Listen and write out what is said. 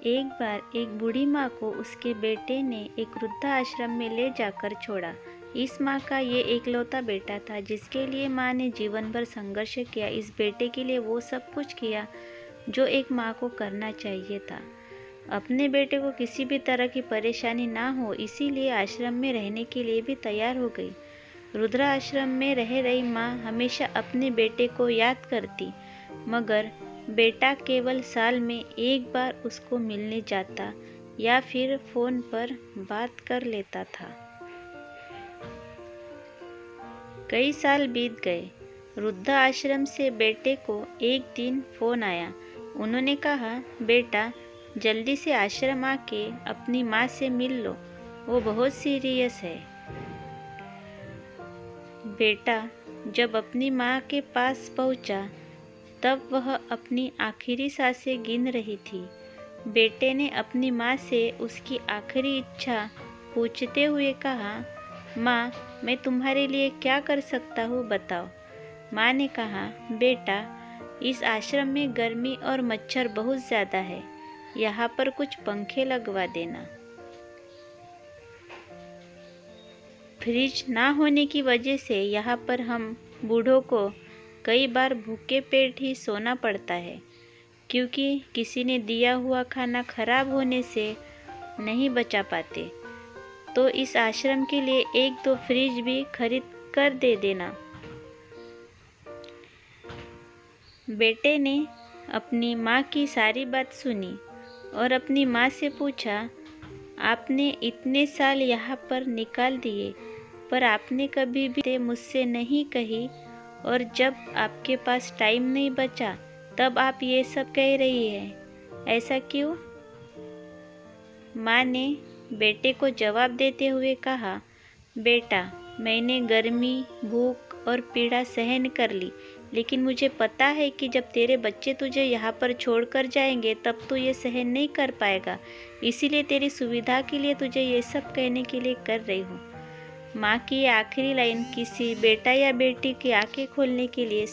एक बार एक बूढ़ी माँ को उसके बेटे ने एक वृद्धाश्रम में ले जाकर छोड़ा। इस माँ का ये एकलौता बेटा था जिसके लिए माँ ने जीवन भर संघर्ष किया। इस बेटे के लिए वो सब कुछ किया जो एक माँ को करना चाहिए था। अपने बेटे को किसी भी तरह की परेशानी ना हो इसीलिए आश्रम में रहने के लिए भी तैयार हो गई। रुद्राश्रम में रह रही माँ हमेशा अपने बेटे को याद करती, मगर बेटा केवल साल में एक बार उसको मिलने जाता या फिर फोन पर बात कर लेता था। कई साल बीत गए। वृद्धाश्रम से बेटे को एक दिन फोन आया। उन्होंने कहा, बेटा जल्दी से आश्रम आके अपनी माँ से मिल लो, वो बहुत सीरियस है। बेटा जब अपनी माँ के पास पहुँचा तब वह अपनी आखिरी सांसें गिन रही थी। बेटे ने अपनी माँ से उसकी आखिरी इच्छा पूछते हुए कहा, माँ मैं तुम्हारे लिए क्या कर सकता हूँ बताओ। माँ ने कहा, बेटा इस आश्रम में गर्मी और मच्छर बहुत ज़्यादा है, यहाँ पर कुछ पंखे लगवा देना। फ्रिज ना होने की वजह से यहाँ पर हम बूढ़ों को कई बार भूखे पेट ही सोना पड़ता है, क्योंकि किसी ने दिया हुआ खाना खराब होने से नहीं बचा पाते। तो इस आश्रम के लिए एक दो फ्रिज भी खरीद कर दे देना। बेटे ने अपनी माँ की सारी बात सुनी और अपनी माँ से पूछा, आपने इतने साल यहाँ पर निकाल दिए पर आपने कभी भी मुझसे नहीं कही, और जब आपके पास टाइम नहीं बचा तब आप ये सब कह रही हैं, ऐसा क्यों? माँ ने बेटे को जवाब देते हुए कहा, बेटा मैंने गर्मी, भूख और पीड़ा सहन कर ली, लेकिन मुझे पता है कि जब तेरे बच्चे तुझे यहाँ पर छोड़कर जाएंगे तब तू ये सहन नहीं कर पाएगा। इसीलिए तेरी सुविधा के लिए तुझे ये सब कहने के लिए कर रही हूँ। माँ की ये आखिरी लाइन किसी बेटा या बेटी की आंखें खोलने के लिए